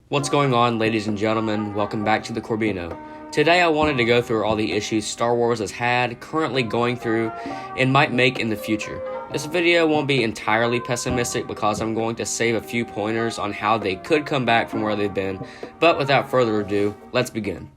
What's going on, ladies and gentlemen? Welcome back to the Corbino. Today I wanted to go through all the issues Star Wars has had, currently going through, and might make in the future. This video won't be entirely pessimistic because I'm going to save a few pointers on how they could come back from where they've been, but without further ado, let's begin.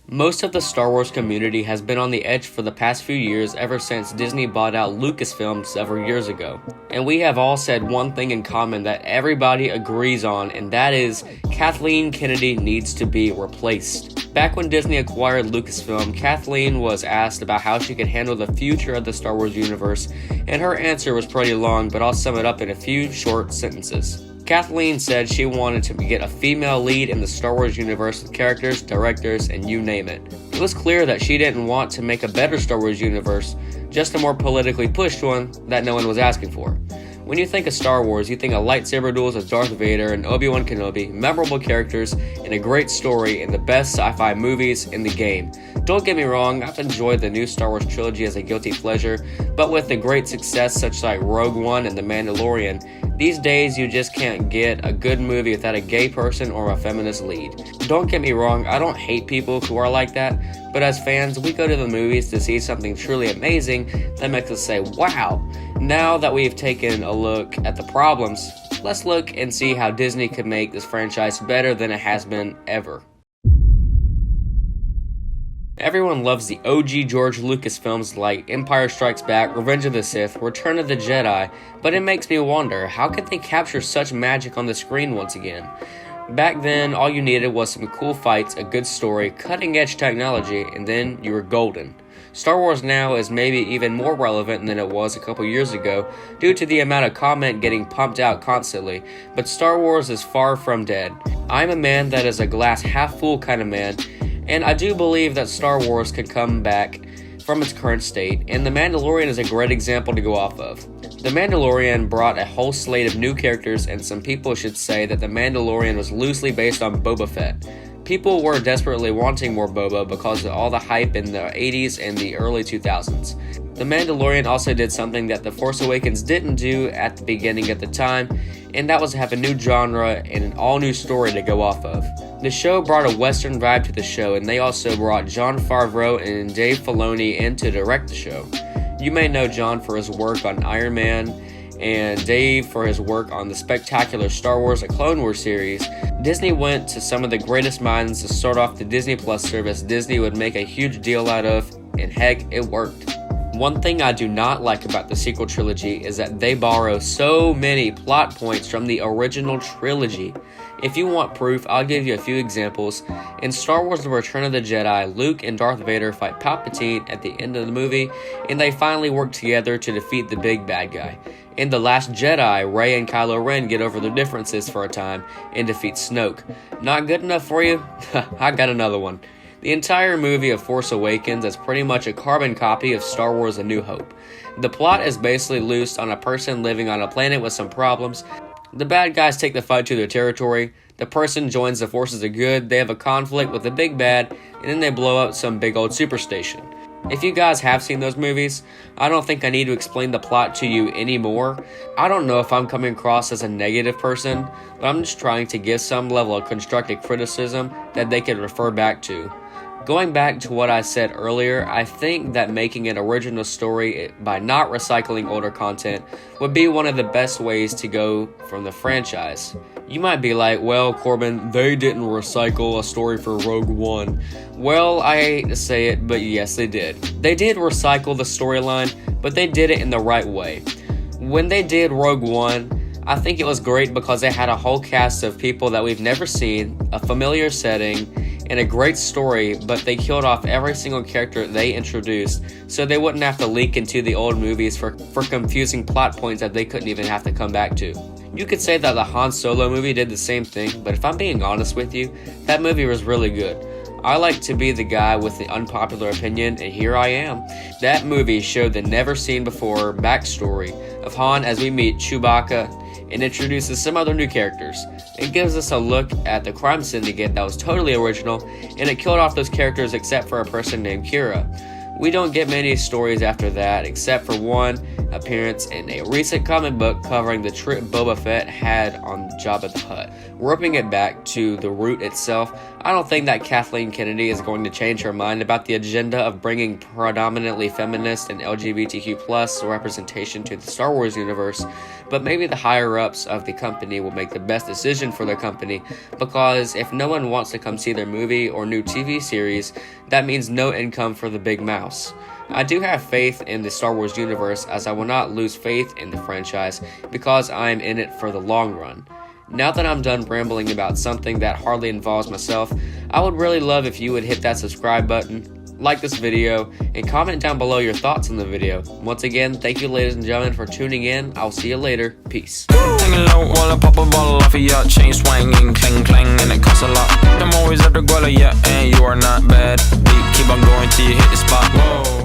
Most of the Star Wars community has been on the edge for the past few years ever since Disney bought out Lucasfilm several years ago. And we have all said one thing in common that everybody agrees on, and that is Kathleen Kennedy needs to be replaced. Back when Disney acquired Lucasfilm, Kathleen was asked about how she could handle the future of the Star Wars universe, and her answer was pretty long, but I'll sum it up in a few short sentences. Kathleen said she wanted to get a female lead in the Star Wars universe with characters, directors, and you name it. It was clear that she didn't want to make a better Star Wars universe, just a more politically pushed one that no one was asking for. When you think of Star Wars, you think of lightsaber duels with Darth Vader and Obi-Wan Kenobi, memorable characters, and a great story in the best sci-fi movies in the game. Don't get me wrong, I've enjoyed the new Star Wars trilogy as a guilty pleasure, but with the great success such like Rogue One and The Mandalorian, these days you just can't get a good movie without a gay person or a feminist lead. Don't get me wrong, I don't hate people who are like that, but as fans, we go to the movies to see something truly amazing that makes us say, wow. Now that we've taken a look at the problems, let's look and see how Disney could make this franchise better than it has been ever. Everyone loves the OG George Lucas films like Empire Strikes Back, Revenge of the Sith, Return of the Jedi, but it makes me wonder, how could they capture such magic on the screen once again? Back then, all you needed was some cool fights, a good story, cutting-edge technology, and then you were golden. Star Wars now is maybe even more relevant than it was a couple years ago due to the amount of content getting pumped out constantly, but Star Wars is far from dead. I'm a man that is a glass half full kind of man, and I do believe that Star Wars could come back from its current state, and The Mandalorian is a great example to go off of. The Mandalorian brought a whole slate of new characters, and some people should say that The Mandalorian was loosely based on Boba Fett. People were desperately wanting more Boba because of all the hype in the 80s and the early 2000s. The Mandalorian also did something that The Force Awakens didn't do at the beginning of the time, and that was have a new genre and an all-new story to go off of. The show brought a Western vibe to the show, and they also brought Jon Favreau and Dave Filoni in to direct the show. You may know Jon for his work on Iron Man, and Dave for his work on the spectacular Star Wars: A Clone Wars series. Disney went to some of the greatest minds to start off the Disney Plus service Disney would make a huge deal out of, and heck, it worked. One thing I do not like about the sequel trilogy is that they borrow so many plot points from the original trilogy. If you want proof, I'll give you a few examples. In Star Wars: The Return of the Jedi, Luke and Darth Vader fight Palpatine at the end of the movie, and they finally work together to defeat the big bad guy. In The Last Jedi, Rey and Kylo Ren get over their differences for a time and defeat Snoke. Not good enough for you? I got another one. The entire movie of Force Awakens is pretty much a carbon copy of Star Wars: A New Hope. The plot is basically loosed on a person living on a planet with some problems. The bad guys take the fight to their territory, the person joins the forces of good, they have a conflict with the big bad, and then they blow up some big old superstation. If you guys have seen those movies, I don't think I need to explain the plot to you anymore. I don't know if I'm coming across as a negative person, but I'm just trying to give some level of constructive criticism that they can refer back to. Going back to what I said earlier, I think that making an original story by not recycling older content would be one of the best ways to go from the franchise. You might be like, well, Corbin, they didn't recycle a story for Rogue One. Well, I hate to say it, but yes, they did. They did recycle the storyline, but they did it in the right way. When they did Rogue One, I think it was great because they had a whole cast of people that we've never seen, a familiar setting, and a great story, but they killed off every single character they introduced, so they wouldn't have to leak into the old movies for confusing plot points that they couldn't even have to come back to. You could say that the Han Solo movie did the same thing, but if I'm being honest with you, that movie was really good. I like to be the guy with the unpopular opinion, and here I am. That movie showed the never-seen-before backstory of Han as we meet Chewbacca and introduces some other new characters. It gives us a look at the crime syndicate that was totally original, and it killed off those characters except for a person named Kira. We don't get many stories after that, except for one appearance in a recent comic book covering the trip Boba Fett had on Jabba the Hutt. Warping it back to the route itself, I don't think that Kathleen Kennedy is going to change her mind about the agenda of bringing predominantly feminist and LGBTQ+ representation to the Star Wars universe, but maybe the higher-ups of the company will make the best decision for their company, because if no one wants to come see their movie or new TV series, that means no income for the big mouse. I do have faith in the Star Wars universe, as I will not lose faith in the franchise because I am in it for the long run. Now that I'm done rambling about something that hardly involves myself, I would really love if you would hit that subscribe button, like this video, and comment down below your thoughts on the video. Once again, thank you ladies and gentlemen for tuning in. I'll see you later. Peace. Hanging low while I pop a bottle off of your chain swinging, clang clang, and it costs a lot. I'm always at the guala, yeah, and you are not bad. Keep on going till you hit the spot. Whoa.